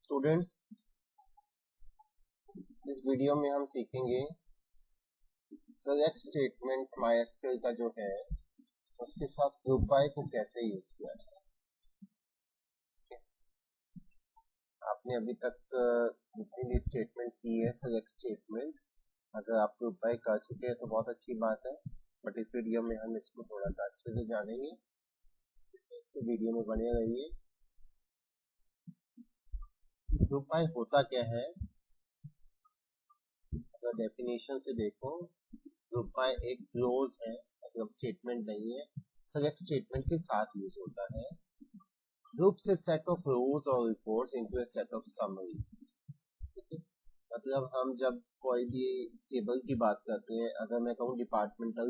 Students, इस video में हम सीखेंगे सेलेक्ट स्टेटमेंट माइस्क्ल का जो है उसके साथ ग्रुप बाय को कैसे यूज किया जाए। आपने अभी तक जितनी भी स्टेटमेंट की है सेलेक्ट स्टेटमेंट, अगर आप ग्रुप बाय कर चुके हैं तो बहुत अच्छी बात है, बट इस वीडियो में हम इसको थोड़ा सा अच्छे से जानेंगे, तो वीडियो में बने रहिए। ग्रुप बाय होता क्या है, अगर डेफिनेशन से देखो, ग्रुप बाय एक क्लोज है, मतलब स्टेटमेंट नहीं है, सेलेक्ट स्टेटमेंट के साथ यूज होता है। ग्रुप से सेट ऑफ रोज और reports into a set of summary. मतलब हम जब कोई भी टेबल की बात करते हैं, अगर मैं कहूँ डिपार्टमेंटल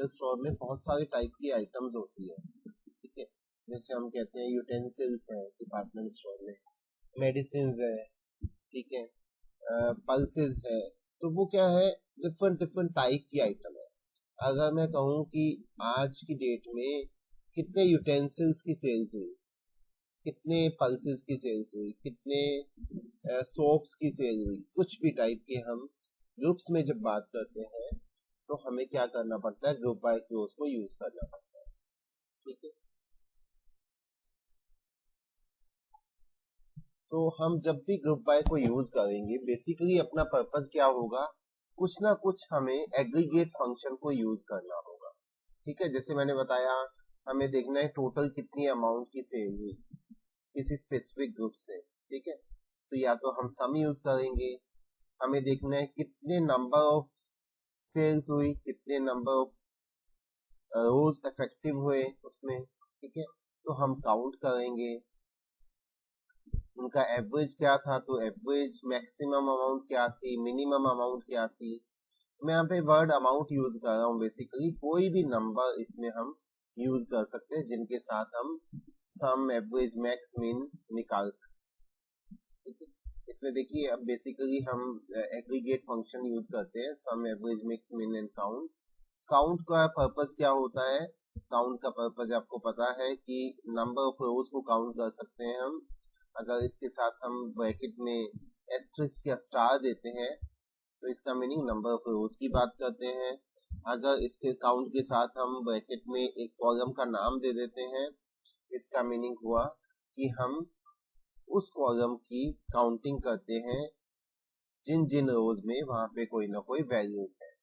स्टोर में बहुत सारे टाइप की आइटम्स होती है, ठीक है। जैसे हम कहते हैं यूटेंसिल्स है डिपार्टमेंट स्टोर में, मेडिसिन है, ठीक है, पल्सेस है, तो वो क्या है, डिफरेंट टाइप की आइटम है। अगर मैं कहूँ कि आज की डेट में कितने यूटेंसिल्स की सेल्स हुई, कितने पल्सेस की सेल्स हुई, कितने सोप्स की सेल हुई, कुछ भी टाइप के हम ग्रुप्स में जब बात करते हैं तो हमें क्या करना पड़ता है, ग्रुप बाय क्लोज को यूज करना पड़ता है, ठीक है। तो हम जब भी ग्रुप बाय को यूज करेंगे, बेसिकली अपना पर्पस क्या होगा, कुछ ना कुछ हमें एग्रीगेट फंक्शन को यूज करना होगा, ठीक है। जैसे मैंने बताया, हमें देखना है टोटल कितनी अमाउंट की सेल हुई किसी स्पेसिफिक ग्रुप से, ठीक है। तो या तो हम सम यूज करेंगे, हमें देखना है कितने नंबर ऑफ सेल्स हुई, कितने नंबर ऑफ रोज इफेक्टिव हुए उसमें, ठीक है। तो हम काउंट करेंगे उनका एवरेज क्या था, तो एवरेज मैक्सिमम अमाउंट क्या थी, मिनिमम अमाउंट क्या थी। मैं यहाँ पे वर्ड अमाउंट यूज कर रहा हूँ, बेसिकली कोई भी नंबर इसमें हम यूज कर सकते हैं जिनके साथ हम सम, एवरेज, मैक्स, मिन निकाल सकते हैं, ठीक है। इसमें देखिए, अब बेसिकली हम एग्रीगेट फंक्शन यूज करते हैं, सम, एवरेज, मिक्स, मिन एंड काउंट। काउंट का पर्पस क्या होता है, काउंट का पर्पस आपको पता है कि नंबर ऑफ रोज को काउंट कर सकते हैं हम। अगर इसके साथ हम ब्रैकेट में एस्टेरिस्क या स्टार देते हैं तो इसका मीनिंग नंबर ऑफ रोज की बात करते हैं। अगर इसके काउंट के साथ हम ब्रैकेट में एक कॉलम का नाम दे देते हैं, इसका मीनिंग हुआ कि हम उस कॉलम की काउंटिंग करते हैं जिन जिन रोज में वहां पे कोई ना कोई वैल्यूज है।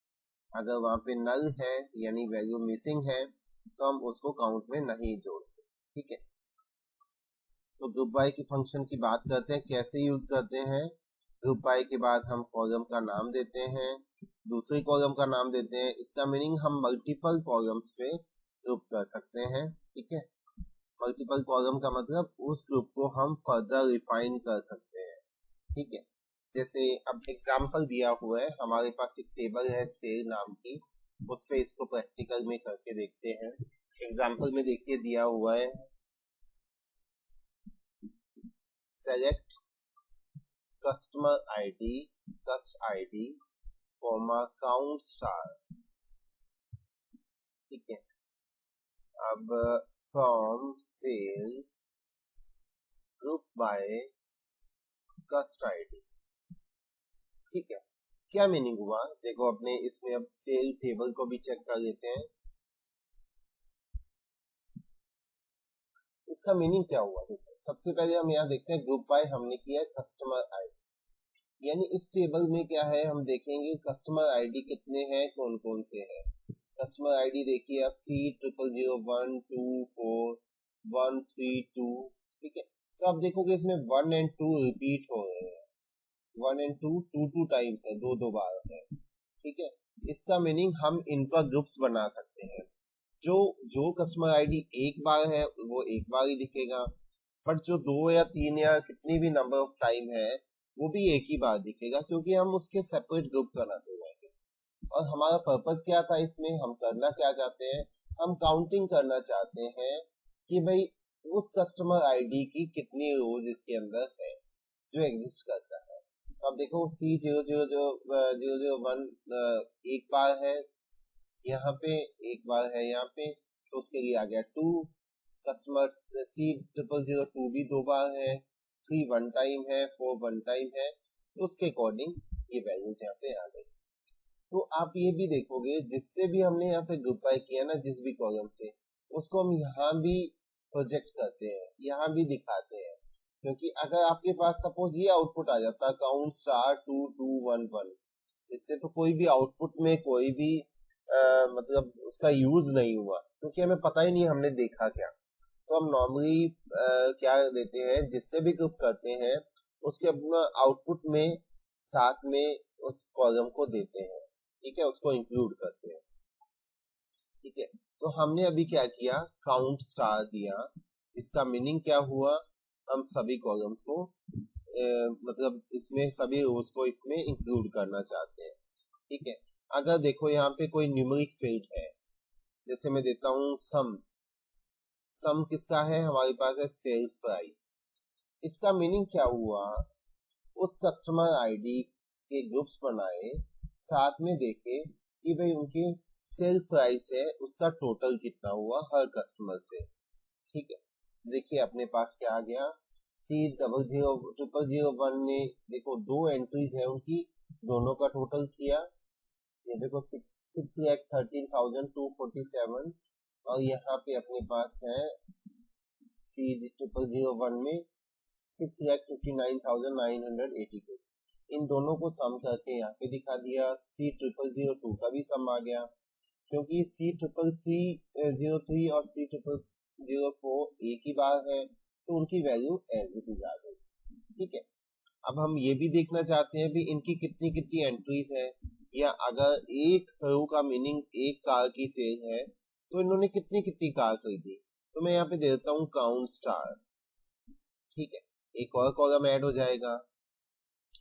अगर वहां पे नल है यानी वैल्यू मिसिंग है तो हम उसको काउंट में नहीं जोड़ते, ठीक है। तो ग्रुप बाय की फंक्शन की बात करते हैं, कैसे यूज करते हैं। ग्रुप बाय के बाद हम कॉलम का नाम देते हैं, दूसरे कॉलम का नाम देते हैं, इसका मीनिंग हम मल्टीपल कॉलम्स पे ग्रुप कर सकते हैं, ठीक है। मल्टीपल कॉलम का मतलब उस ग्रुप को हम फर्दर रिफाइन कर सकते हैं, ठीक है। जैसे अब एग्जाम्पल दिया हुआ है, हमारे पास एक टेबल है सेल नाम की, उस पे इसको प्रैक्टिकल में करके देखते हैं। एग्जाम्पल में देखिए दिया हुआ है, सेलेक्ट कस्टमर आईडी, कस्ट आईडी, कॉमा काउंट स्टार, ठीक है। अब from sale group by cust ID, ठीक है। क्या मीनिंग हुआ, देखो अपने इसमें अब सेल टेबल को भी चेक कर लेते हैं, इसका मीनिंग क्या हुआ। देखो सबसे पहले हम यहाँ देखते हैं ग्रुप बाय हमने किया है कस्टमर आईडी, यानी इस टेबल में क्या है, हम देखेंगे कस्टमर आईडी कितने हैं, कौन कौन से हैं। कस्टमर आईडी देखिए आप C00012413 ठीक है। तो आप देखोगे इसमें 1 और 2 रिपीट हो रहे हैं, 1 और 2 टू टाइम्स है, दो बार है, ठीक है। इसका मीनिंग हम इनका ग्रुप्स बना सकते हैं। जो कस्टमर आईडी एक बार है वो एक बार ही दिखेगा, बट जो 2 या 3 या कितनी भी नंबर ऑफ टाइम है वो भी एक ही बार दिखेगा, क्योंकि हम उसके सेपरेट ग्रुप बनाते हैं। और हमारा पर्पस क्या था इसमें, हम करना क्या चाहते हैं, हम काउंटिंग करना चाहते हैं कि भाई उस कस्टमर आईडी की कितनी रोज इसके अंदर है जो एग्जिस्ट करता है। तो अब देखो C000001 एक बार है, यहाँ पे एक बार है, यहाँ पे तो उसके लिए आ गया 2। कस्टमर C0002 भी 2 बार है, 3 वन टाइम है, 4 वन टाइम है, तो उसके अकॉर्डिंग ये वैल्यूज यहाँ पे आ गई। तो आप ये भी देखोगे जिससे भी हमने यहाँ पे ग्रुप बाय किया ना, जिस भी कॉलम से, उसको हम यहाँ भी प्रोजेक्ट करते हैं, यहाँ भी दिखाते हैं। क्योंकि अगर आपके पास सपोज ये आउटपुट आ जाता काउंट स्टार 2 2 1 1, इससे तो कोई भी आउटपुट में कोई भी मतलब उसका यूज नहीं हुआ, क्योंकि हमें पता ही नहीं हमने देखा क्या। तो हम नॉर्मली क्या देते हैं, जिससे भी ग्रुप करते हैं उसके अपना आउटपुट में साथ में उस कॉलम को देते हैं, ठीक है, उसको इंक्लूड करते हैं, ठीक है। तो हमने अभी क्या किया, काउंट स्टार दिया, इसका मीनिंग क्या हुआ, हम सभी कॉलम्स को मतलब इसमें सभी रोज को इसमें इंक्लूड करना चाहते हैं, ठीक है। अगर देखो यहाँ पे कोई न्यूमेरिक फील्ड है, जैसे मैं देता हूँ सम, सम किसका है, हमारे पास है सेल्स प्राइस। इसका मीनिंग क्या हुआ, उस कस्टमर आईडी के ग्रुप्स बनाए, साथ में देखे कि भाई उनके सेल्स प्राइस है उसका टोटल कितना हुआ हर कस्टमर से, ठीक है। देखिए अपने पास क्या आ गया, C000001 में देखो 2 एंट्रीज है उनकी, दोनों का टोटल किया, ये देखो 6,13,247, और यहाँ पे अपने पास है C0001 में 6,59,982। इन दोनों को सम करके यहाँ पे दिखा दिया। C0002 का भी सम आ गया, क्योंकि C303 और C004 एक ही बार है, तो उनकी वैल्यू एज इट इज आ गई, ठीक है। अब हम ये भी देखना चाहते हैं भी इनकी कितनी कितनी एंट्रीज है, या अगर एक रो का मीनिंग एक कार की सेल है तो इन्होंने कितनी कितनी कार खरीदी। तो मैं यहाँ पे दे देता हूँ काउंट स्टार, ठीक है, एक और कॉलम ऐड हो जाएगा।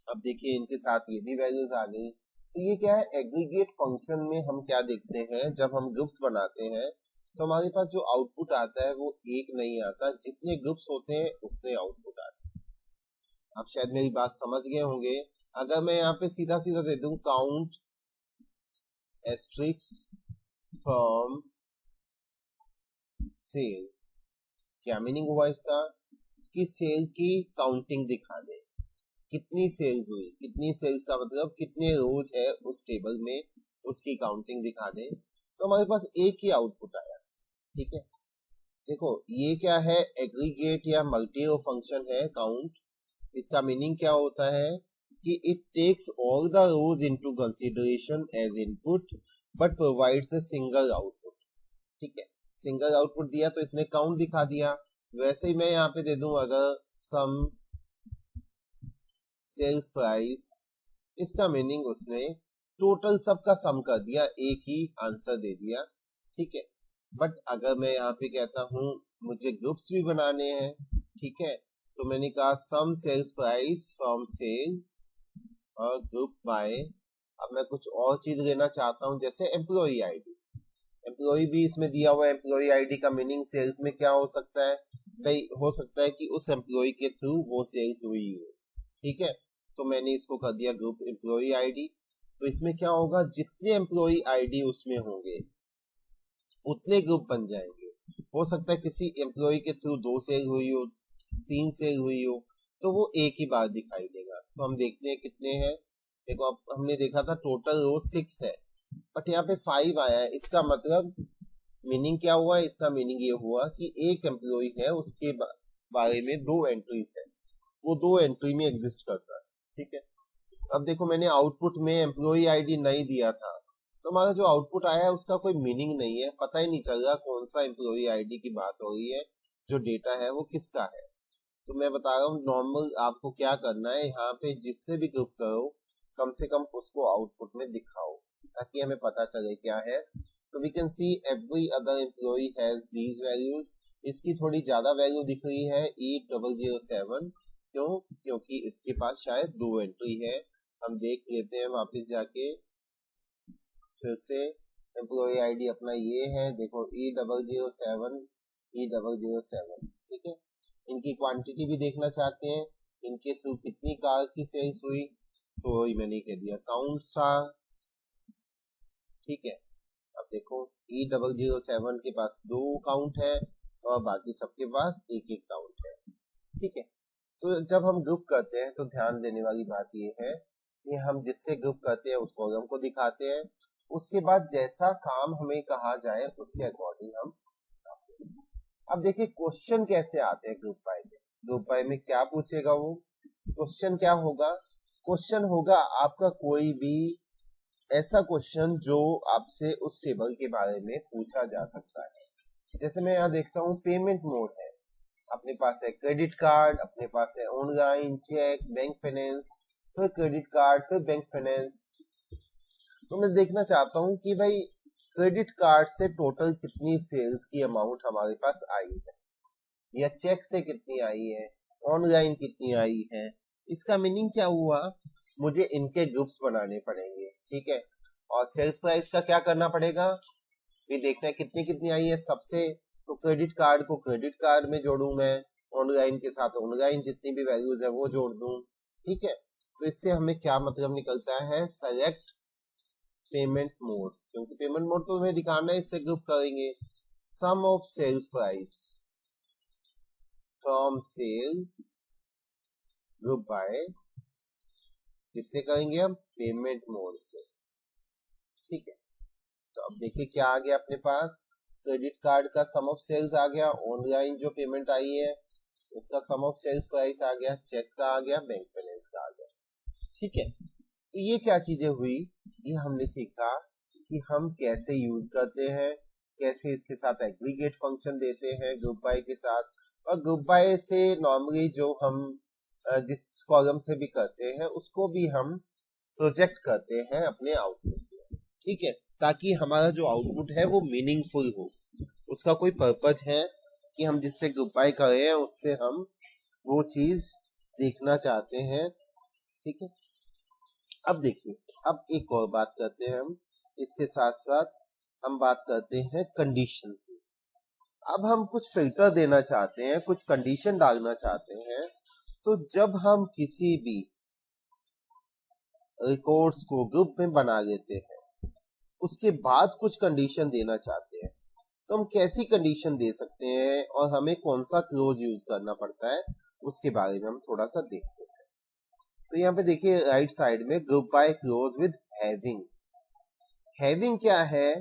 अब देखिए इनके साथ ये भी वैल्यूज आ गई। तो ये क्या है, एग्रीगेट फंक्शन में हम क्या देखते हैं, जब हम ग्रुप्स बनाते हैं तो हमारे पास जो आउटपुट आता है वो एक नहीं आता, जितने ग्रुप्स होते हैं उतने आउटपुट आते हैं। आप शायद मेरी बात समझ गए होंगे। अगर मैं यहाँ पे सीधा सीधा दे दूं काउंट एस्ट्रिक्स फ्रॉम सेल, क्या मीनिंग हुआ इसका, कि सेल की काउंटिंग दिखा दे, कितनी सेल्स हुई, कितनी सेल्स का मतलब कितने रोज है उस टेबल में, उसकी काउंटिंग दिखा दे, तो हमारे पास एक ही आउटपुट आया, ठीक है। देखो ये क्या है, एग्रीगेट या मल्टी रो फंक्शन है काउंट। इसका मीनिंग क्या होता है कि it takes all the rows into consideration as input but provides a single output, ठीक है। सिंगल आउटपुट दिया तो इसने काउंट दिखा दिया। वैसे ही मैं यहाँ पे दे दूं अगर सम सेल्स प्राइस, इसका मीनिंग उसने टोटल सबका सम कर दिया, एक ही आंसर दे दिया, ठीक है। बट अगर मैं यहाँ पे कहता हूँ मुझे ग्रुप्स भी बनाने हैं, ठीक है, तो मैंने कहा सम सेल्स प्राइस फ्रॉम सेल और ग्रुप बाय। अब मैं कुछ और चीज लेना चाहता हूँ, जैसे एम्प्लॉई आईडी, एम्प्लॉई भी इसमें दिया हुआ है। एम्प्लॉई आईडी का मीनिंग सेल्स में क्या हो सकता है भाई, हो सकता है कि उस एम्प्लॉई के थ्रू वो सेल्स हुई हो, ठीक है। तो मैंने इसको कर दिया ग्रुप एम्प्लॉई आईडी। तो इसमें क्या होगा, जितने एम्प्लॉई आईडी उसमें होंगे उतने ग्रुप बन जाएंगे। हो सकता है किसी एम्प्लॉई के थ्रू 2 सेल हुई हो, 3 सेल हुई हो, तो वो एक ही बार दिखाई देगा। तो हम देखते हैं कितने हैं। देखो अब हमने देखा था टोटल रो 6 है, बट यहाँ पे 5 आया है। इसका मतलब मीनिंग क्या हुआ, इसका मीनिंग ये हुआ कि एक एम्प्लॉय है, उसके बारे में 2 एंट्रीज है, वो 2 एंट्री में एग्जिस्ट करता है, ठीक है। अब देखो मैंने आउटपुट में एम्प्लॉय आईडी नहीं दिया था, तो हमारा जो आउटपुट आया है उसका कोई मीनिंग नहीं है, पता ही नहीं चल रहा कौन सा एम्प्लॉय आईडी की बात हो रही है, जो डेटा है वो किसका है। तो मैं बता रहा हूँ नॉर्मल आपको क्या करना है, यहाँ पे जिससे भी ग्रुप करो कम से कम उसको आउटपुट में दिखाओ, ताकि हमें पता चले क्या है। तो we can see every other employee has these values. इसकी थोड़ी ज्यादा वैल्यू दिख रही है E007, क्यों, क्योंकि इसके पास शायद 2 एंट्री है। हम देख लेते हैं वापस जाके फिर से। एम्प्लॉय आईडी अपना ये है, देखो E007, E007, ठीक है। इनकी क्वांटिटी भी देखना चाहते हैं, इनके थ्रू कितनी कार की सेल्स हुई, तो वही मैंने कह दिया काउंट स्टार, ठीक है। अब देखो E007 के पास 2 काउंट है और बाकी सबके पास एक एक काउंट है, ठीक है। तो जब हम ग्रुप करते हैं तो ध्यान देने वाली बात ये है कि हम जिससे ग्रुप करते हैं उस कॉलम को दिखाते हैं, उसके बाद जैसा काम हमें कहा जाए उसके अकॉर्डिंग हम। अब देखिए क्वेश्चन कैसे आते हैं ग्रुप बाय में। ग्रुप बाय में क्या पूछेगा वो, क्वेश्चन क्या होगा, क्वेश्चन होगा आपका कोई भी ऐसा क्वेश्चन जो आपसे उस टेबल के बारे में पूछा जा सकता है। जैसे मैं यहाँ देखता हूँ पेमेंट मोड है, अपने पास है क्रेडिट कार्ड, अपने पास है ऑनलाइन, चेक, बैंक फाइनेंस, फिर क्रेडिट कार्ड, फिर बैंक फाइनेंस। तो मैं देखना चाहता हूँ कि भाई क्रेडिट कार्ड से टोटल कितनी सेल्स की अमाउंट हमारे पास आई है, या चेक से कितनी आई है, ऑनलाइन कितनी आई है। इसका मीनिंग क्या हुआ, मुझे इनके ग्रुप्स बनाने पड़ेंगे, ठीक है। और सेल्स प्राइस का क्या करना पड़ेगा, ये देखना है कितनी कितनी आई है सबसे। तो क्रेडिट कार्ड को क्रेडिट कार्ड में जोड़ू मैं, ऑनलाइन के साथ ऑनलाइन जितनी भी वैल्यूज है वो जोड़ दूं, ठीक है। तो इससे हमें क्या मतलब निकलता है, सेलेक्ट पेमेंट मोड, क्योंकि पेमेंट मोड तो हमें दिखाना है, इससे ग्रुप करेंगे। Sum of sales price from sale group by, किससे करेंगे हम, पेमेंट मोड से, ठीक है। तो अब देखिए क्या आ गया अपने पास, क्रेडिट कार्ड का सम ऑफ सेल्स आ गया, ऑनलाइन जो पेमेंट आई है उसका सम ऑफ सेल्स प्राइस आ गया, चेक का आ गया, बैंक बैलेंस का आ गया, ठीक है। तो ये क्या चीजें हुई, ये हमने सीखा कि हम कैसे यूज करते हैं, कैसे इसके साथ एग्रीगेट फंक्शन देते हैं ग्रुप बाय के साथ। और ग्रुप बाय से नॉर्मली जो हम जिस कॉलम से भी करते हैं उसको भी हम प्रोजेक्ट करते हैं अपने आउटपुट में, ठीक है, ताकि हमारा जो आउटपुट है वो मीनिंगफुल हो, उसका कोई पर्पज है कि हम जिससे ग्रुप बाय कर रहे हैं उससे हम वो चीज देखना चाहते हैं, ठीक है। अब देखिए, अब एक और बात करते हैं हम, इसके साथ साथ हम बात करते हैं कंडीशन की। अब हम कुछ फिल्टर देना चाहते हैं, कुछ कंडीशन डालना चाहते हैं। तो जब हम किसी भी रिकॉर्ड्स को ग्रुप में बना लेते हैं, उसके बाद कुछ कंडीशन देना चाहते हैं, तो हम कैसी कंडीशन दे सकते हैं और हमें कौन सा क्लोज यूज करना पड़ता है, उसके बारे में हम थोड़ा सा देखते हैं। तो यहाँ पे देखिए राइट साइड में group by close with having. Having क्या है,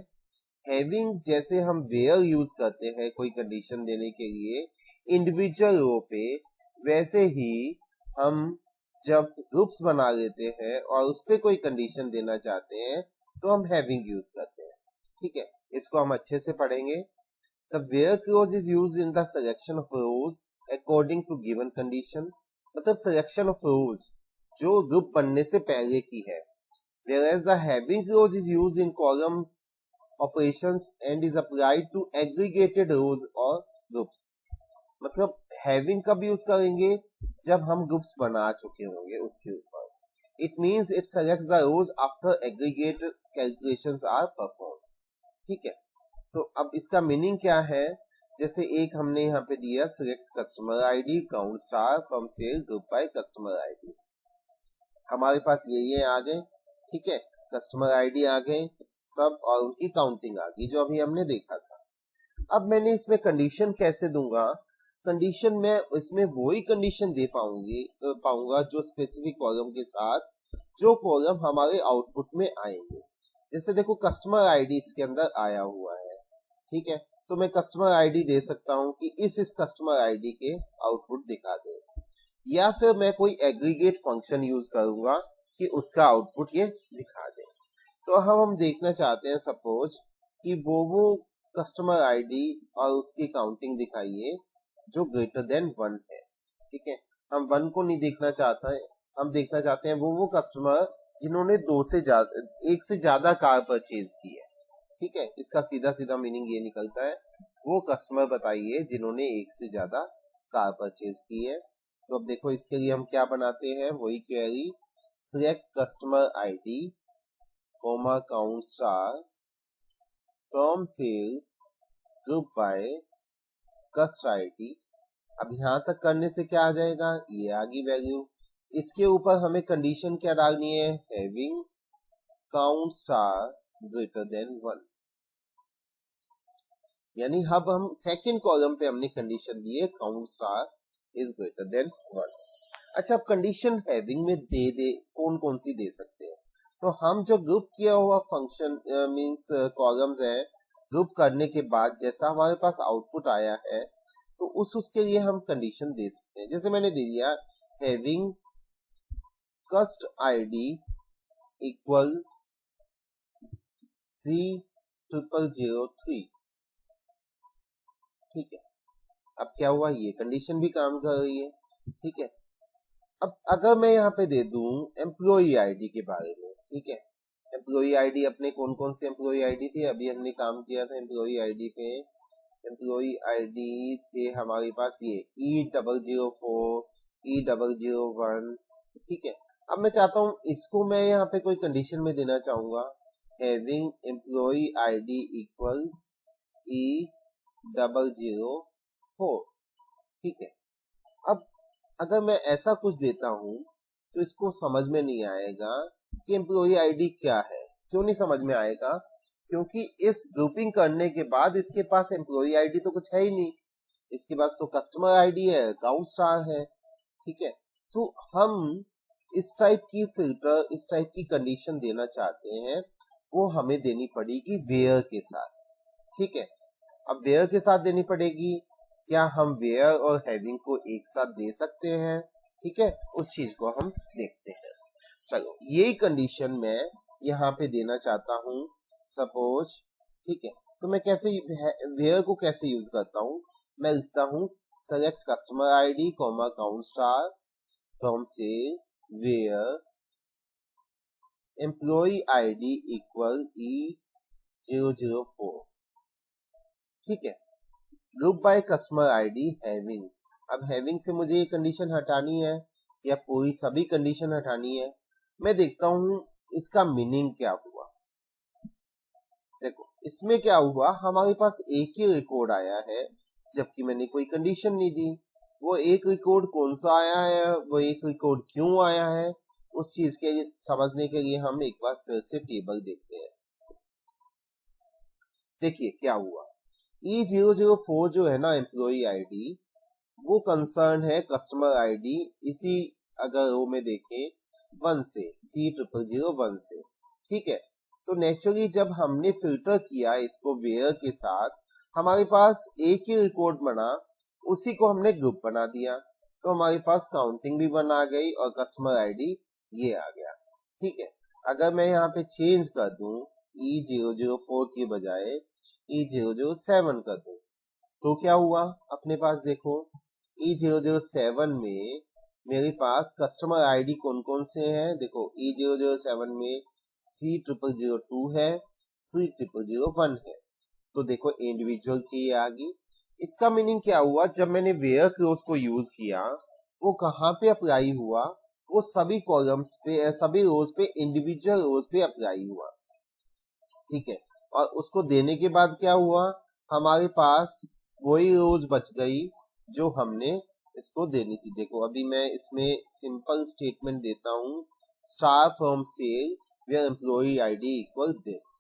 हैविंग जैसे हम वेयर यूज करते हैं कोई कंडीशन देने के लिए इंडिविजुअल रो पे, वैसे ही हम जब ग्रुप्स बना लेते हैं और उस पे कोई कंडीशन देना चाहते हैं तो हम हैविंग यूज करते हैं, ठीक है। इसको हम अच्छे से पढ़ेंगे। The where clause is used in the selection of rows according to given condition, मतलब selection of rows जो ग्रुप बनने से पहले की है, whereas the having clause is used in column operations and is applied to aggregated rows or groups। मतलब having कब use करेंगे, जब हम ग्रुप्स बना चुके होंगे उसके ऊपर। It means it selects the rows after aggregated calculations are performed, ठीक है। तो अब इसका मीनिंग क्या है, जैसे एक हमने यहाँ पे दिया select customer ID count star from sale group by customer ID, हमारे पास ये आ गए, ठीक है, कस्टमर आईडी आ गए सब और उनकी काउंटिंग आ गई जो अभी हमने देखा था। अब मैंने इसमें कंडीशन कैसे दूंगा, कंडीशन में इसमें वही कंडीशन दे पाऊंगा जो स्पेसिफिक कॉलम के साथ जो कॉलम हमारे आउटपुट में आएंगे। जैसे देखो कस्टमर आईडी इसके अंदर आया हुआ है, ठीक है, तो मैं कस्टमर आईडी दे सकता हूं कि इस कस्टमर आईडी के आउटपुट दिखा दे, या फिर मैं कोई एग्रीगेट फंक्शन यूज करूंगा कि उसका आउटपुट ये दिखा दे। तो हम देखना चाहते हैं सपोज कि वो कस्टमर आईडी और उसकी काउंटिंग दिखाइए जो ग्रेटर देन 1 है, ठीक है। हम 1 को नहीं देखना चाहते, हम देखना चाहते हैं वो कस्टमर जिन्होंने एक से ज्यादा कार परचेज की है, ठीक है। इसका सीधा सीधा मीनिंग ये निकलता है, वो कस्टमर बताइए जिन्होंने एक से ज्यादा कार परचेज की है। तो अब देखो इसके लिए हम क्या बनाते हैं, वही query select customer ID comma count star from sale group by cust ID. अब यहाँ तक करने से क्या आ जाएगा, ये आ गई वैल्यू। इसके ऊपर हमें कंडीशन क्या डालनी है, having count star greater than 1, यानी अब हम सेकंड कॉलम पे हमने कंडीशन दी है count star is greater than 1। अच्छा, अब कंडीशन हैविंग में दे कौन कौन सी दे सकते हैं? तो हम जो ग्रुप किया हुआ फंक्शन मींस कॉलम्स है, ग्रुप करने के बाद जैसा हमारे पास आउटपुट आया है तो उसके लिए हम कंडीशन दे सकते हैं। जैसे मैंने दे दिया हैविंग कस्ट आईडी इक्वल C0003, ठीक है। अब क्या हुआ, ये कंडीशन भी काम कर रही है, ठीक है। अब अगर मैं यहाँ पे दे दूं एम्प्लॉई आईडी के बारे में, ठीक है, एम्प्लॉई आईडी अपने कौन कौन से एम्प्लॉई आईडी थे, अभी हमने काम किया था एम्प्लॉई आईडी पे। एम्प्लॉई आईडी थे हमारे पास ये E004 E001, ठीक है। अब मैं चाहता हूं इसको मैं यहाँ पे कोई कंडीशन में देना चाहूंगा, having employee ID equal E004, ठीक है। अब अगर मैं ऐसा कुछ देता हूं तो इसको समझ में नहीं आएगा कि एम्प्लॉई आईडी क्या है। क्यों नहीं समझ में आएगा? क्योंकि इस ग्रुपिंग करने के बाद इसके पास एम्प्लॉई आईडी तो कुछ है ही नहीं, इसके पास तो कस्टमर आईडी है, अकाउंट स्टार है, ठीक है। तो हम इस टाइप की फिल्टर, इस टाइप की कंडीशन देना चाहते हैं, वो हमें देनी पड़ेगी वेयर के साथ, ठीक है। अब वेयर के साथ देनी पड़ेगी, क्या हम वेयर और हैविंग को एक साथ दे सकते हैं? ठीक है, उस चीज को हम देखते हैं। चलो, यही कंडीशन मैं यहाँ पे देना चाहता हूँ सपोज, ठीक है। तो मैं कैसे वेयर को कैसे यूज करता हूँ, मैं लिखता हूँ select customer ID comma account star from से where employee ID equal E004, ठीक है। Group by customer ID having. अब हैविंग से मुझे ये कंडीशन हटानी है या पूरी सभी कंडीशन हटानी है? मैं देखता हूं इसका मीनिंग क्या हुआ। देखो इसमें क्या हुआ, हमारे पास एक ही रिकॉर्ड आया है जबकि मैंने कोई कंडीशन नहीं दी। वो एक रिकॉर्ड कौन सा आया है, वो एक रिकॉर्ड क्यों आया है, उस चीज के समझने के लिए हम एक बार फिर से टेबल देखते हैं। देखिए क्या हुआ, E004 जो है ना एम्प्लॉई आईडी, वो कंसर्न है कस्टमर आईडी, इसी अगर रो में देखें 1 से C0001 से, ठीक है। तो नेचुरली जब हमने फिल्टर किया इसको वेयर के साथ, हमारे पास एक ही रिकॉर्ड बना, उसी को हमने ग्रुप बना दिया, तो हमारे पास काउंटिंग भी बना गई और कस्टमर आईडी ये आ गया, ठीक है। अगर मैं यहाँ पे चेंज कर दूं E004 की बजाय E007 कर दूं, तो क्या हुआ, अपने पास देखो E007 में मेरे पास कस्टमर आईडी कौन कौन से हैं। देखो E007 में C0002 है, C0001 है, तो देखो इंडिविजुअल की आ गई। इसका मीनिंग क्या हुआ, जब मैंने वेयर क्लोज को यूज किया वो कहाँ पे अप्लाई हुआ, वो सभी कॉलम्स पे, सभी रोज पे, इंडिविजुअल रोज पे अप्लाई हुआ, ठीक है। और उसको देने के बाद क्या हुआ, हमारे पास वही रोज बच गई जो हमने इसको देनी थी। देखो अभी मैं इसमें सिंपल स्टेटमेंट देता हूँ, star from sale where employee ID equal this,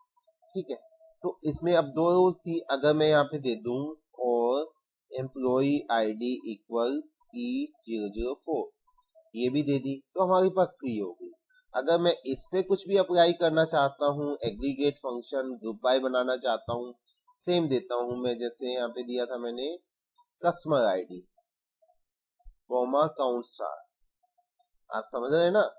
ठीक है। तो इसमें अब 2 रोज थी, अगर मैं यहाँ पे दे दूं और एम्प्लॉई आईडी इक्वल E004 ये भी दे दी, तो हमारे पास 3 हो गई। अगर मैं इस पे कुछ भी अप्लाई करना चाहता हूँ, एग्रीगेट फंक्शन ग्रुप बाय बनाना चाहता हूँ, सेम देता हूँ मैं, जैसे यहाँ पे दिया था मैंने customer ID comma count star, आप समझ रहे हैं ना।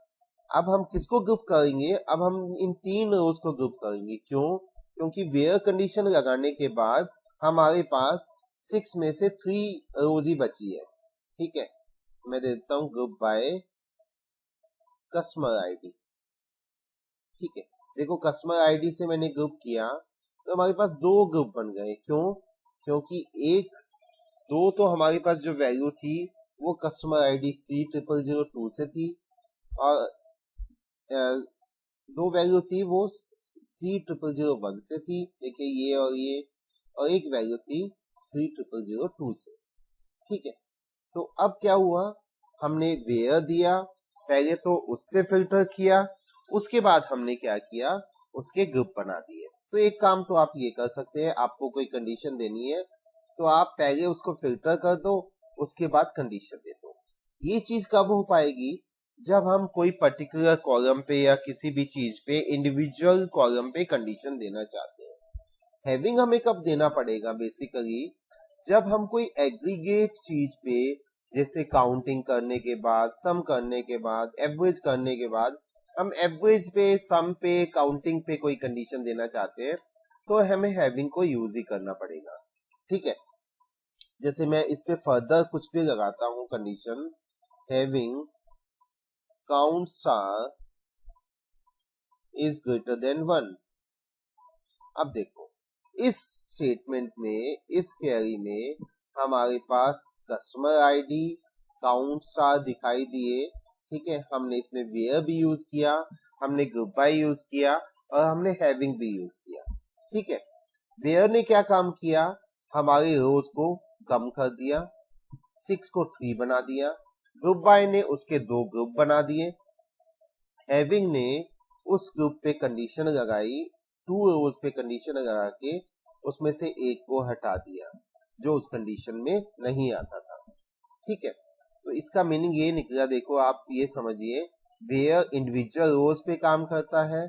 अब हम किसको ग्रुप करेंगे, अब हम इन 3 रोज को ग्रुप करेंगे। क्यों? क्योंकि वेयर कंडीशन लगाने के बाद हमारे पास 6 में से 3 रोज ही बची है, ठीक है। मैं देता हूँ ग्रुप बाय कस्टमर आईडी, ठीक है। देखो कस्टमर आईडी से मैंने ग्रुप किया तो हमारे पास 2 ग्रुप बन गए। क्यों? क्योंकि 2 तो हमारे पास जो वैल्यू थी वो कस्टमर आईडी C0002 से थी, और 2 वैल्यू थी वो C0001 से थी, देखिए ये, और एक वैल्यू थी C0002 से, ठीक है। तो अब क्या हुआ, हमने वेयर दिया, पहले तो उससे फिल्टर किया, उसके बाद हमने क्या किया, उसके ग्रुप बना दिए। तो एक काम तो आप ये कर सकते हैं, आपको कोई कंडीशन देनी है तो आप पहले उसको फिल्टर कर दो, उसके बाद कंडीशन दे दो। ये चीज कब हो पाएगी, जब हम कोई पर्टिकुलर कॉलम पे या किसी भी चीज पे इंडिविजुअल कॉलम पे कंडीशन देना चाहते हैं। हैविंग हमें कब देना पड़ेगा, बेसिकली जब हम कोई एग्रीगेट चीज पे, जैसे काउंटिंग करने के बाद, सम करने के बाद, एवरेज करने के बाद, हम एवरेज पे, सम पे, काउंटिंग पे कोई कंडीशन देना चाहते हैं, तो हमें हैविंग को यूज ही करना पड़ेगा। ठीक है, जैसे मैं इस पे फर्दर कुछ भी लगाता हूं condition, having count star is greater than 1। अब देखो इस स्टेटमेंट में, इस क्वेरी में हमारे पास कस्टमर आईडी, काउंट स्टार दिखाई दिए। ठीक है, हमने इसमें वेयर भी यूज किया, हमने ग्रुप बाय यूज किया और हमने हैविंग भी यूज किया। ठीक है, वेयर ने क्या काम किया, हमारे रोज को कम कर दिया, 6 को 3 बना दिया। ग्रुप बाय ने उसके 2 ग्रुप बना दिए। हैविंग ने उस ग्रुप पे कंडीशन लगाई, 2 रोज पे कंडीशन लगा के उसमें से एक को हटा दिया जो उस कंडीशन में नहीं आता था। ठीक है, तो इसका मीनिंग ये निकला, देखो आप ये समझिए, वेयर इंडिविजुअल रोज पे काम करता है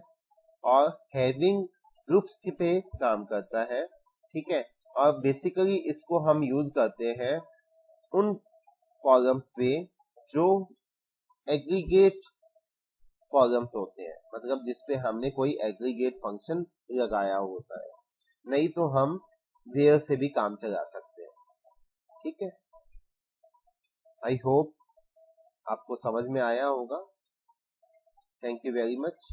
और हैविंग ग्रुप्स पे काम करता है। ठीक है, और बेसिकली इसको हम यूज करते हैं उन कॉलम्स पे जो एग्रीगेट कॉलम्स होते हैं, मतलब जिसपे हमने कोई एग्रीगेट फंक्शन लगाया होता है, नहीं तो हम वेयर से भी काम चला सकते हैं। ठीक है, आई होप आपको समझ में आया होगा। Thank you very much.